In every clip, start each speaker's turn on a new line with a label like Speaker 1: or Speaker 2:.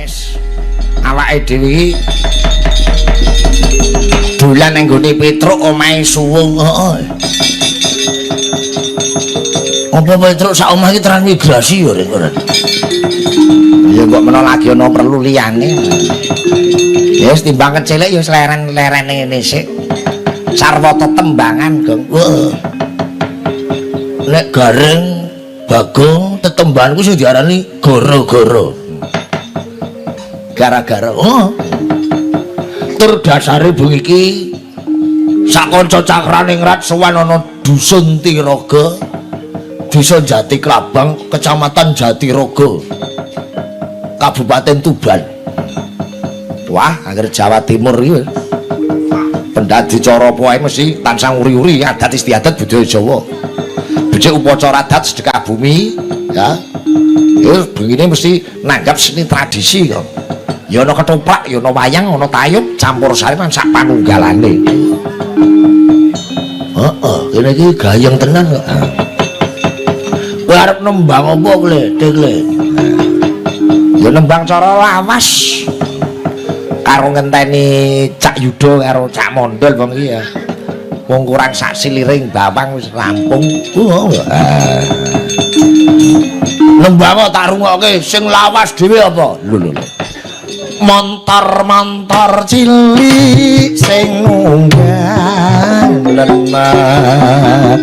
Speaker 1: wis awake dhewe iki dolan nang gone Petruk omahe suwung. Heeh. Apa Petruk sak omah iki transmigrasi ya rek. Ya kok menawa lagi ana perlu liyane. Ya wis timbang kecilik ya leren-lerene ngene sik. Sarwa tetembangan, Gong. Nek gareng Bagong tetembangan ku sing diarani gara-gara. Gara-gara. Oh. Tur dasare bengi iki sakanca cakrane ngrat sowan ana dusun Tiraga, Desa Jati Klabang, Kecamatan Jatirogo, Kabupaten Tuban. Wah, angger Jawa Timur iki. Pendadi cara apa wae mesti tansah uri-uri adat istiadat budaya Jawa. Becik upacara adat sedekah bumi, ya. Ya begini mesti nanggap seni tradisi kok. Ya ana ketoprak, ya ana wayang, ana tayub, campur sari lan sak panunggalane. Heeh, kene iki gayeng tenan kok. Kowe arep nembang apa kowe, Dik? Ya nembang cara lawas. Karo ngenteni Cak Yuda karo Cak Mondol bang iki ya. Wong kurang sak siliring bawang wis rampung. Nembang kok tak rungokke sing lawas dhewe apa? Lho. Montor-montor cilik sing nunggang lemah.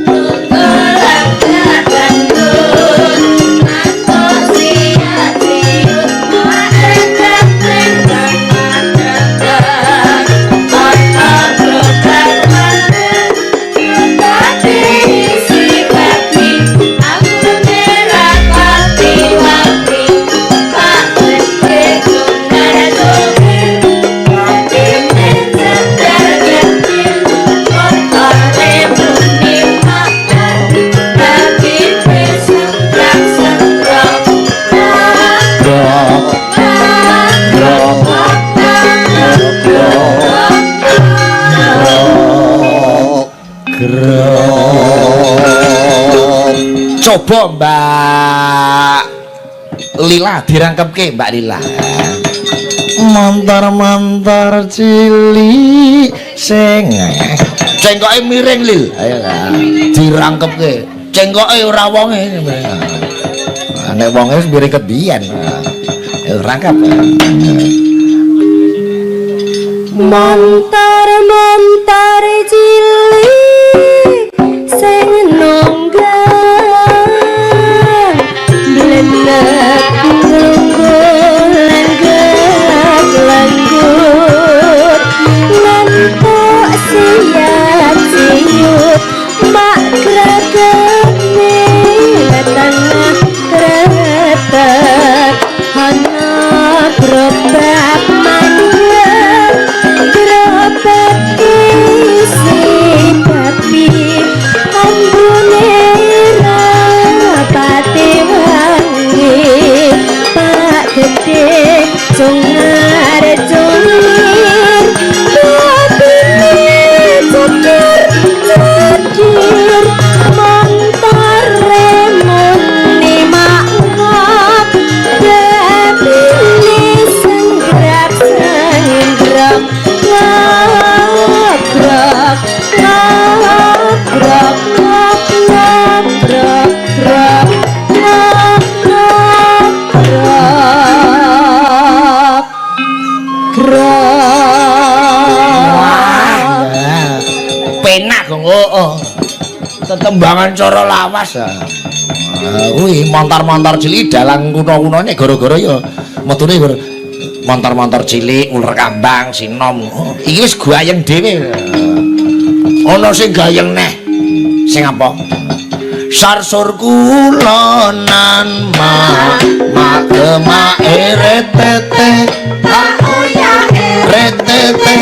Speaker 1: Coba Mbak Lila dirangkepke Mbak Lila. Montor-montor cilik sing cengkoke miring Lil. Ayo dirangkepke. Cengkoke ora wonge. Nek wonge wis miring kebiyen. Ayo rangkap.
Speaker 2: Montor-montor cilik sing nonggang blenek langgut ngantuk siap-siap mak gregane tengah kereta ana gerobak mandan gerobak isi babi ambune rapati wangi pak gede jongar jongir babi cokir cokir montor remoni makrab babi senggrap senggrap ngabrak ngabrak ngabrak ngabrak
Speaker 1: penak kok. Tetembangan cara lawas. Kuwi montor-montor cilik dalang kuno-kunone gara-gara ya metune montor-montor cilik uler kambang sinom. Iki wis gayeng dhewe. Ana sing gayeng neh. Sing apa? Sarsur kulonan mak kemak retete oya retete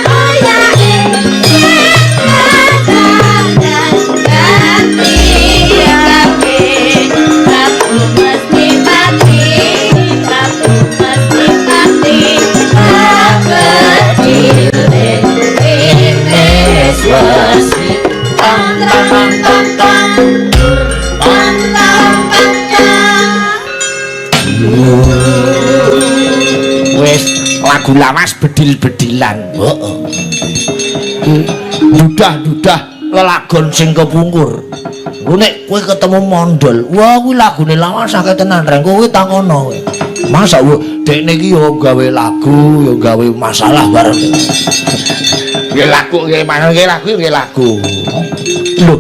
Speaker 1: oya
Speaker 2: Pantang
Speaker 1: lagu lawas bedil-bedilan. Heeh. Dudah-dudah lelagon sing kepungkur. Ku nek kowe ketemu mondol, wah kuwi lagune lawas akeh tenan reng kowe tangono kowe. Masa dekne iki yo gawe lagu, yo gawe masalah bareng. Nggih lagu nggih mangan nggih lagu nggih lagu. Lho,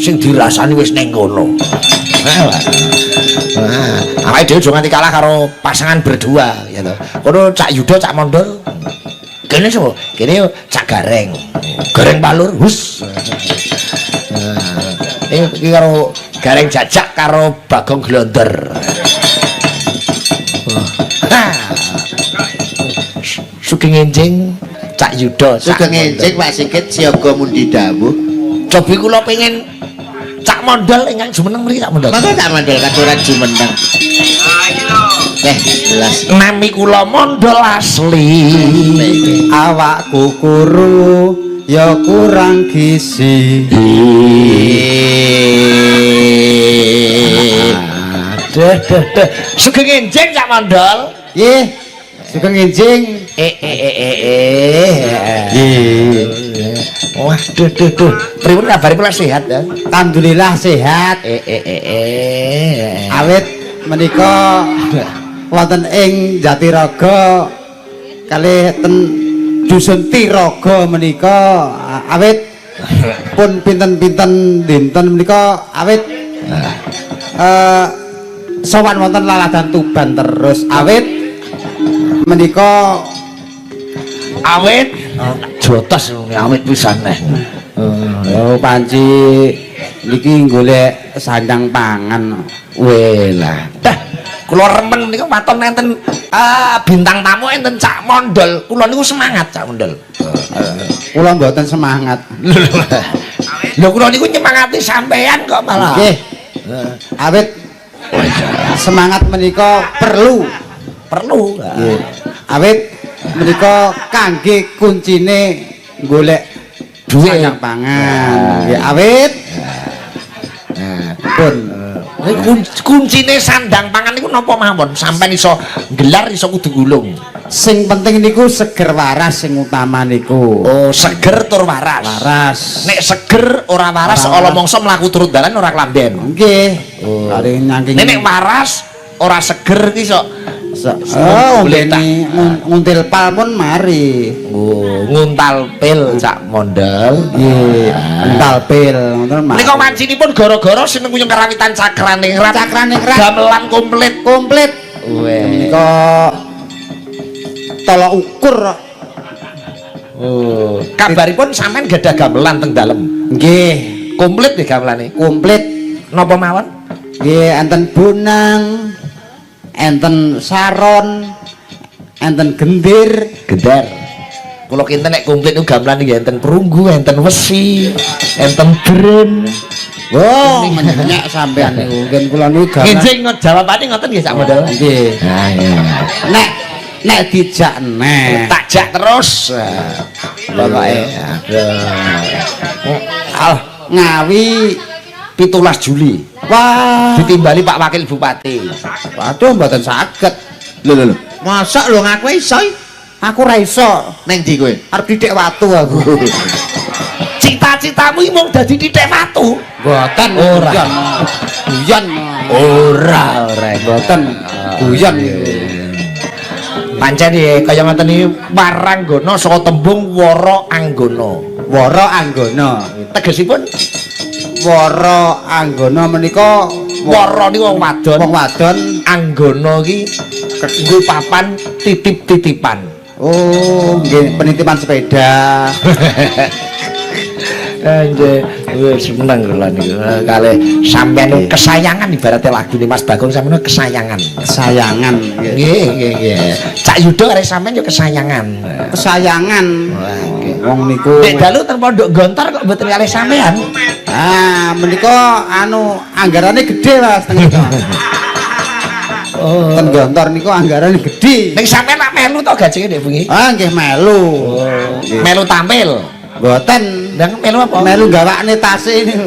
Speaker 1: sing dirasani wis ning kono. Nah, awake dhewe aja nganti kalah karo pasangan berdua ya to. Kono Cak Yuda, Cak Mondol. Kene sapa? Kene Cak Gareng. Gareng Palur, hus. Iki karo Gareng Jajak karo Bagong Glonder. Sugeng enjing Cak Yuda,
Speaker 3: Sugeng enjing Pak Sikit siaga mundi dawuh.
Speaker 1: Cobi kula pengen Cak Mondol ingkang jumeneng mriki Cak Mondol.
Speaker 3: Mangga Cak Mondol katuran jumeneng. Jelas.
Speaker 1: Nami kula Mondol asli.
Speaker 4: Awakku kuru ya kurang gizi.
Speaker 1: Deh. Sugeng enjing Cak Mondol.
Speaker 4: Nggih, sugeng enjing.
Speaker 1: Waduh. Pripun kabare kula sehat ya?
Speaker 4: Alhamdulillah sehat. Awit menika wonten ing Jatiraga kalih ten Dusun Tiraga menika awit pun pinten-pinten dinten menika awit sowan wonten laladan Tuban terus awit menika
Speaker 1: Awit jotos awit pisan neh.
Speaker 4: Oh panci niki golek sandang pangan.
Speaker 1: Welah. Dah kula remen niku maton enten bintang tamu enten Cak Mondol. Kula niku semangat Cak Mondol.
Speaker 4: Kula mboten semangat.
Speaker 1: Lho kula niku nyemangati sampean kok malah.
Speaker 4: Nggih. Awit semangat menika perlu.
Speaker 1: Nggih.
Speaker 4: Awit menika kangge kuncine golek sandang pangan. Nggih, awit. Pun
Speaker 1: kuncine sandang pangan niku napa mawon? Sampeyan iso gelar iso kudu gulung.
Speaker 4: sing penting niku seger waras sing utama niku.
Speaker 1: Oh, seger tur waras.
Speaker 4: Waras.
Speaker 1: Nek seger ora waras ala mongso mlaku turut dalan ora klamben.
Speaker 4: Nggih. Kare nyangking.
Speaker 1: Nek waras ora seger ki sok
Speaker 4: oh, ngene nguntil pal pun mari.
Speaker 1: Oh, nguntal pil Cak Mondol.
Speaker 4: Nggih, nguntal pil ngoten mari.
Speaker 1: Menika mancinipun gara-gara seneng kuyung karawitan Cakraning Rat.
Speaker 4: Cakraning Rat.
Speaker 1: Gamelan komplit. Weh.
Speaker 4: Menika tolak ukur.
Speaker 1: Oh, kabaripun sampean gadah gamelan teng dalem.
Speaker 4: Nggih,
Speaker 1: Komplit nggih gamelane.
Speaker 4: komplit.
Speaker 1: Napa mawon?
Speaker 4: Nggih, enten bonang, enten saron, enten gendir,
Speaker 1: Gendar. Kula kinten nek komplit niku gamelan nggih enten perunggu, enten wesi, enten dren.
Speaker 4: oh menyak sampean niku. Nggih kula niku gamelan.
Speaker 1: Nginjing jawabane ngoten nggih Cak Mondol.
Speaker 4: Nggih.
Speaker 1: Nah, iya.
Speaker 4: Nek dijak neh.
Speaker 1: Takjak terus. Pokoke
Speaker 4: Al Ngawi
Speaker 1: 17 Juli
Speaker 4: wah
Speaker 1: ditimbali Pak Wakil Bupati.
Speaker 4: waduh mboten saged.
Speaker 3: Lho. Mosok lho ngaku iso?
Speaker 4: Aku ra iso.
Speaker 3: Ning ndi kowe?
Speaker 4: Arep didik watu aku.
Speaker 1: Cita-citamu iki mung dadi titik watu.
Speaker 4: Mboten
Speaker 1: Ora.
Speaker 4: guyon.
Speaker 1: Ora.
Speaker 4: Mboten guyon niku.
Speaker 1: Pancen iki kaya ngoten iki Waranggana saka tembung Wara Anggana.
Speaker 4: Wara Anggana.
Speaker 1: Tegesipun
Speaker 4: Wara Anggana menika
Speaker 1: Wara niku wong wadon.
Speaker 4: wong wadon.
Speaker 1: Anggana iki kanggo papan titip-titipan.
Speaker 4: Oh, nggih penitipan sepeda.
Speaker 1: Nggih, wis seneng kula niku. Kalih sampeyan kesayangan ibaratnya lagune Mas Bagong sampeyan kesayangan.
Speaker 4: Kesayangan.
Speaker 1: Nggih. Cak Yuda arek sampeyan yo kesayangan.
Speaker 4: Kesayangan.
Speaker 1: Wah, nggih.
Speaker 4: Wong niku.
Speaker 1: Nek dalu ten Pondok Gontor kok mboten kalih sampeyan.
Speaker 4: Ah, menika anu anggarane gede Mas teng niku. Oh, ten Gontor niku anggarane gede.
Speaker 1: Ning sampeyan mak melu to gajenge ndek bengi?
Speaker 4: Ah, nggih melu.
Speaker 1: Melu tampil.
Speaker 4: Mboten.
Speaker 1: Ndang melu apa?
Speaker 4: Melu gawakne tase niku.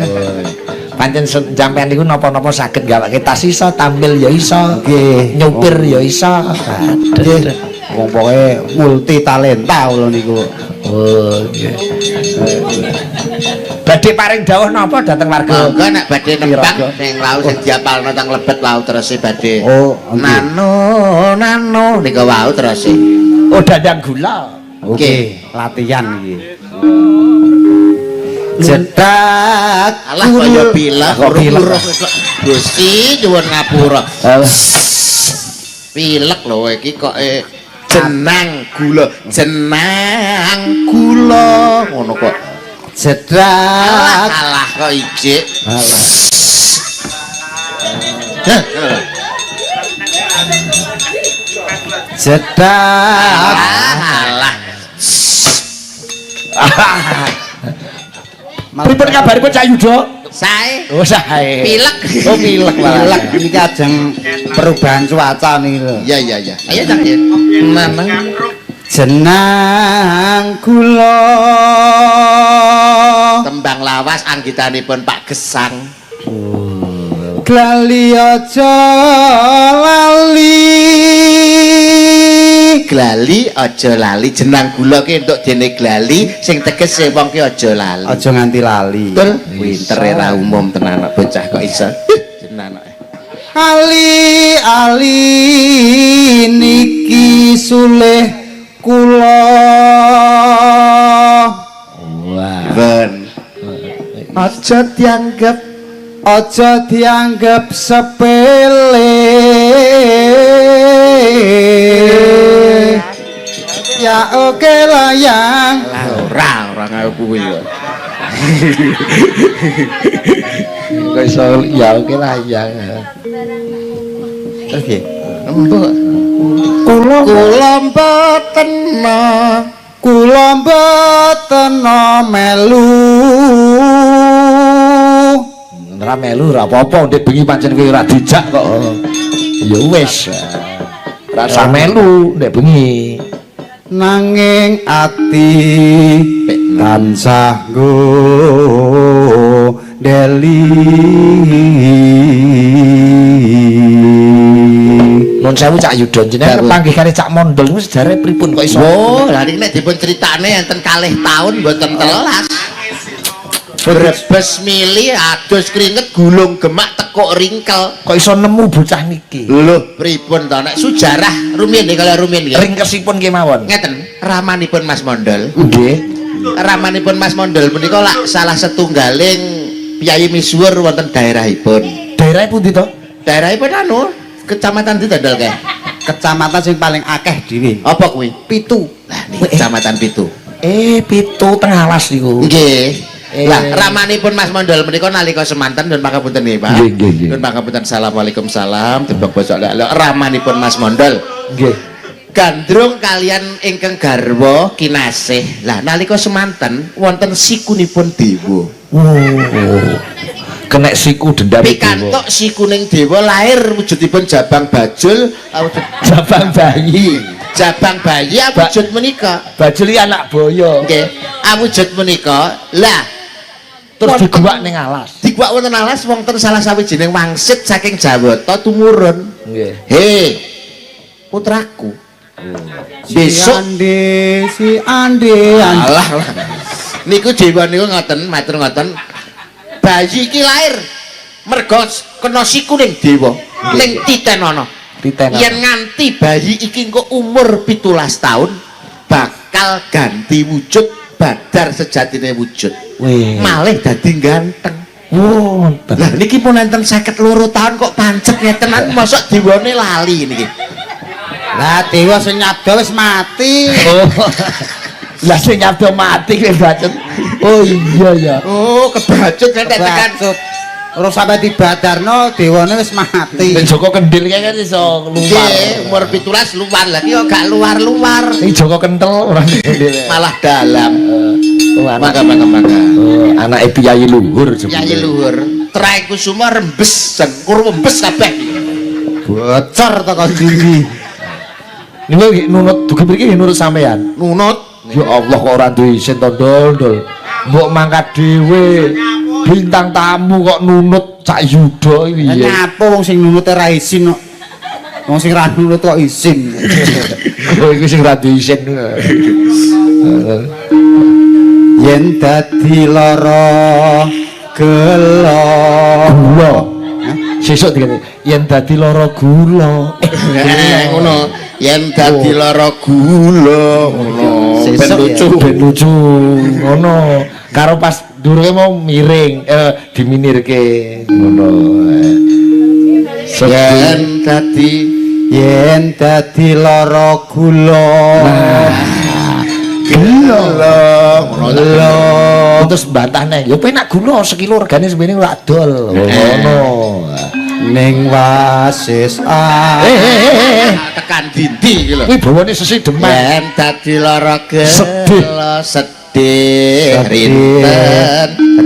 Speaker 1: pancen sampean niku napa-napa saged gawake tas iso, tampil ya iso,
Speaker 4: Nggih.
Speaker 1: nyupir ya iso.
Speaker 4: Nggih. Wong pokoke multi talenta kula niku.
Speaker 1: Oh, nggih. Badhe paring dawuh napa dhateng warga?
Speaker 3: Monggo nek badhe nembang sing wau sing diapalno teng lebet wau terus badhe.
Speaker 4: Oh, nggih.
Speaker 3: Nano niku wau terus.
Speaker 1: Oh, dandang gula.
Speaker 4: Oke, latihan iki. Cedak
Speaker 3: Alah kaya bilah Gusti nyuwun ngapura. Pilek lho iki kok jenang gula ngono kok.
Speaker 4: cedak
Speaker 3: Alah kok ijik.
Speaker 4: cedak
Speaker 3: Alah.
Speaker 1: Pripun kabaripun Cak Yuda?
Speaker 3: Sae.
Speaker 1: Oh, sae.
Speaker 3: Pilek.
Speaker 1: Oh, pilek malah.
Speaker 4: pilek iki ajeng perubahan cuaca niki lho.
Speaker 3: Iya iya iya. Ayo Cak ya. Maneng.
Speaker 4: Jenang kula
Speaker 3: Tembang lawas anggitanipun Pak Gesang.
Speaker 4: glali aja lali
Speaker 3: Glali aja lali jenang gula ki entuk dene glali sing tegese wong ki aja lali.
Speaker 4: aja nganti lali.
Speaker 3: Betul. Pintere ra umum tenan anak bocah kok iso. Jenang.
Speaker 4: Ali niki sulih kula
Speaker 3: Ben.
Speaker 4: aja dianggap sepele ya oke layang
Speaker 3: Lah ora kaya kuwi kok.
Speaker 1: Kok iso ya oke lah ya.
Speaker 4: oke
Speaker 3: Empuk.
Speaker 4: kula mboten melu
Speaker 1: Ora melu ora apa-apa, ndek bengi pancen kowe ora dijak kok. Ya wis. Rasa melu ndek bengi.
Speaker 4: nanging ati tansah nggo deli
Speaker 1: Nun sewu Cak Yuda jenengan panggihane Cak Mondol niku sedare pripun kok iso?
Speaker 3: Oh, lha iki nek dipun critane enten kalih taun mboten telas. Brebes mili adus keringet gulung gemak tekuk ringkel.
Speaker 1: Kok iso nemu bocah niki?
Speaker 3: Lho, pripun to nek sejarah rumiyin nggih kala rumiyin nggih.
Speaker 1: Ringkesipun kemawon.
Speaker 3: Ngeten, ramanipun Mas Mondol.
Speaker 1: Nggih.
Speaker 3: Ramanipun Mas Mondol menika lak salah setunggaling piyai misuwur wonten daerahipun.
Speaker 1: Daerah pundi to?
Speaker 3: Daerahipun anu, kecamatan di Tandal kae.
Speaker 4: kecamatan sing paling akeh dhewe
Speaker 3: Apa kuwi?
Speaker 4: 7
Speaker 3: Lah niki kecamatan Pitu.
Speaker 1: Pitu tengah alas niku.
Speaker 3: Nggih. Lah ramanipun Mas Mondol menika nalika semanten dan pangapunten nggih, Pak.
Speaker 1: Nggih.
Speaker 3: Nun pangapunten assalamualaikum salam tembak basa lek ramanipun Mas Mondol.
Speaker 1: Nggih.
Speaker 3: Gandrung kalian ingkang garwa kinasih. Lah nalika semanten wonten sikunipun dewa.
Speaker 1: Kenek siku dendam
Speaker 3: Pikantuk sikuning dewa lahir wujudipun jabang bajul,
Speaker 1: Jabang bayi.
Speaker 3: jabang bayi awujud menika.
Speaker 1: Bajuli anak boyo.
Speaker 3: Nggih, awujud menika. Lah
Speaker 1: Terus diguwak ning alas.
Speaker 3: diguwak wonten alas wonten salah sawijining wangsit saking Jawata tumurun.
Speaker 1: Nggih.
Speaker 3: He, putraku. Besok
Speaker 4: si ande
Speaker 3: alah niku dewa niku ngoten matur ngoten. Bayi iki lahir merga kena siku ning dewa ning titenana. Yen nganti bayi iki engko umur 17 tahun bakal ganti wujud badar sejatine wujud.
Speaker 1: Wih.
Speaker 3: Malih dadi ganteng.
Speaker 1: Wonten.
Speaker 3: Lah niki pun enten 52 tahun kok pancet ngetenan mosok dewane lali niki.
Speaker 4: lah dewa sing nyabda wis mati
Speaker 1: Oh. Lah sing nyabda mati kowe bacet. Oh iya ya.
Speaker 3: Oh, kebacut nek tekan.
Speaker 4: Bacut. Ora sampe dibadarno dewane wis mati.
Speaker 1: Ning Joko Kendil kae kan iso luar.
Speaker 3: Nggih, umur 17 luar lagi kok gak luar-luar.
Speaker 1: Ning Joko Kentel ora Kendil.
Speaker 3: Malah dalam.
Speaker 1: Oh, anak
Speaker 3: Mangga.
Speaker 1: anake Piyayi Luhur
Speaker 3: Piyayi luhur. Trai Kusuma rembes jengkur rembes kabeh.
Speaker 4: Bocor teko ndi.
Speaker 1: Niku nunut dugi mriki nurut sampean.
Speaker 3: Nunut.
Speaker 1: Ya Allah kok ora duwe isin to ndol. Mbok mangkat dhewe. bintang tamu kok nunut Cak Yuda iki piye?
Speaker 4: Nyapa wong sing nunut ra isin kok. Wong sing ra nunut kok isin.
Speaker 1: Oh iki sing ra diisin.
Speaker 4: Yen dadi lara gelo.
Speaker 1: Gula. Sesuk dikene yen dadi lara gula.
Speaker 3: Ngono. Yen dadi lara gula ngono. Ben lucu.
Speaker 1: Ngono. Karo pas durunge mau miring diminirke ngono.
Speaker 4: Yen dadi lara gula.
Speaker 1: Gula. Terus bantah neh. Ya penak gula sekilo regane semene ora dol. Ngono.
Speaker 4: Ning wasis
Speaker 3: tekan dindi iki lho.
Speaker 1: Kuwi bawane sesi demak.
Speaker 3: Yen dadi lara
Speaker 1: Sedih.
Speaker 3: sedih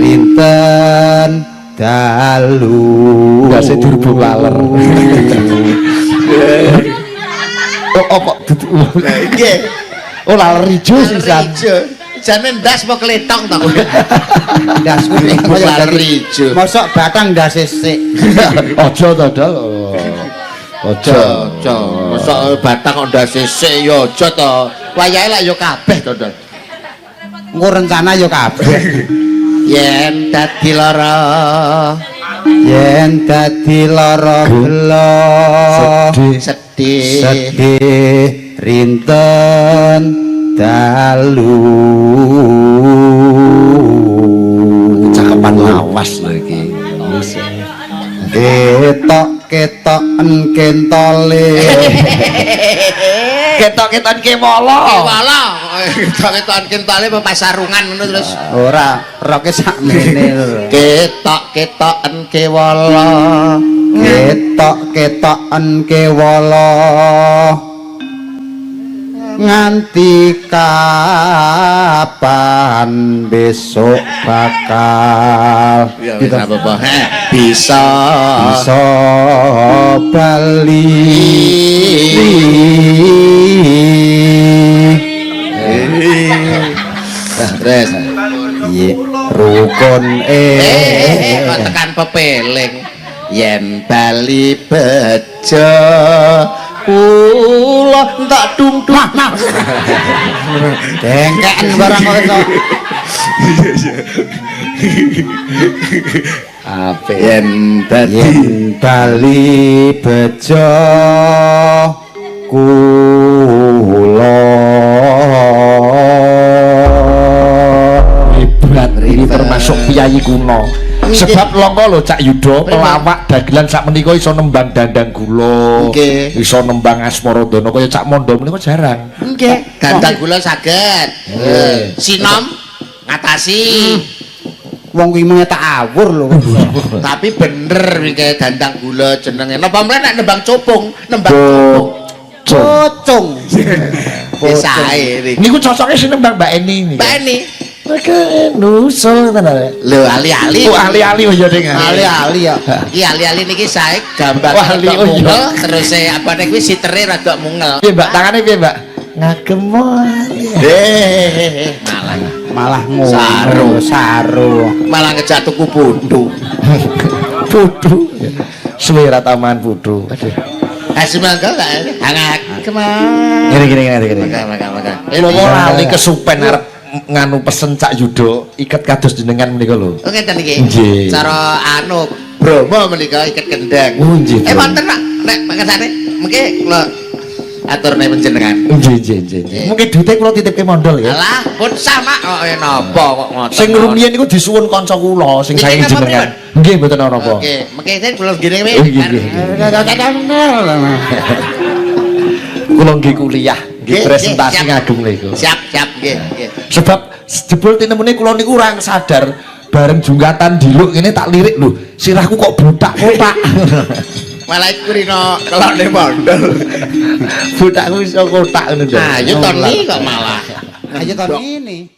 Speaker 4: rinten dalu.
Speaker 1: Ndase durbu laler. Oh apa
Speaker 3: nggih.
Speaker 1: Oh laler ijo sisan.
Speaker 3: Jane ndas apa kletok to.
Speaker 4: Ndas kuwi
Speaker 3: Laler ijo.
Speaker 4: mosok batang ndas sik.
Speaker 1: Aja to, Dol. Aja.
Speaker 3: Mosok batang kok ndas sik ya aja to. Wayahe lak ya kabeh to, Dol.
Speaker 4: Engko rencana ya kabeh.
Speaker 3: Yen dadi lara
Speaker 4: gelo.
Speaker 3: sedih
Speaker 4: rinten dalu.
Speaker 1: Cakepan lawas lho iki.
Speaker 4: Ketok-ketoken kentole.
Speaker 1: Ketok-ketokan kewala.
Speaker 3: Wala, ketok-ketokan kentale apa pasarungan ngono terus.
Speaker 4: Ora, roke sakmene lho.
Speaker 3: Ketok-ketokan kewala.
Speaker 4: Ketok-ketoken kewala. Nganti kapan besok bakal
Speaker 3: Bisa apa? Bisa
Speaker 4: bali.
Speaker 3: Terus
Speaker 4: Iya, rukun
Speaker 3: kok tekan pepeling yen bali bejo kula tak dung-dung.
Speaker 4: dengken barang kok iso.
Speaker 3: Ape yen dadi
Speaker 4: Yen bali bejo kula
Speaker 1: Hebat ini termasuk piyayi kuno. Sebab langka lho Cak Yuda pelawak dagelan sak menika iso nembang dandang gula.
Speaker 3: Nggih.
Speaker 1: Iso nembang Asmaradana kaya Cak Mondo menika jarang.
Speaker 3: nggih dandang gula saged. Sinom ngatasi.
Speaker 4: wong kuwi mung tak awur lho.
Speaker 3: Tapi bener iki dandang gula jenenge. Napa mrene nek nembang copong, nembang copong.
Speaker 4: Pocong.
Speaker 3: Sae iki.
Speaker 1: Niku cocoke sing nembang Mbak Eni niki.
Speaker 3: Mbak Eni.
Speaker 1: Mereka nusul tenan.
Speaker 3: Lho ali-ali.
Speaker 1: Oh ahli-ahli oh ya ding.
Speaker 4: Ali-ali ya.
Speaker 3: Iki ali-ali niki sae gambar
Speaker 1: Wah, ali, oh, iya.
Speaker 3: mungel terus apa nek kuwi sitere rada mungel.
Speaker 1: Piye Mbak tangane piye Mbak? Ngagem
Speaker 4: Malah
Speaker 3: Saru. Malah ngejak tuku putu.
Speaker 1: Putu. Suwe ra taman putu. Aduh.
Speaker 3: Semangka gak hangat kemana?
Speaker 1: Gini.
Speaker 3: Maka.
Speaker 1: Lho lali kesupen arep nganu pesen Cak Yuda iket kados jenengan menika lho.
Speaker 3: Oh ngeten iki.
Speaker 1: Nggih.
Speaker 3: Cara anu Bromo menika iket kendang.
Speaker 1: Oh nggih.
Speaker 3: Wonten Pak. Nek makasane mengki kula aturne panjenengan.
Speaker 1: Nggih. Mungkin duite kula titipke mondol ya.
Speaker 3: Alah, pun sama kok napa kok ngoten.
Speaker 1: Sing rumiyin niku disuwun kanca kula sing sae
Speaker 3: Niki napa,
Speaker 1: jenengan. Nggih mboten napa.
Speaker 3: Oke, mengki ten kula gini
Speaker 1: Oh, nggih. Kula nggih kuliah, nggih presentasi ngagem niku.
Speaker 3: Siap, nggih.
Speaker 1: Sebab jebul tinemune kula niku ora sadar bareng jungkatan diluk ngene tak lirik lho, sirahku kok botak-botak.
Speaker 3: Malah iku rino kelone mondol.
Speaker 1: Botakku iso kotak ngono.
Speaker 3: Ayo Tony kok malah.
Speaker 4: Ayo tahun ini.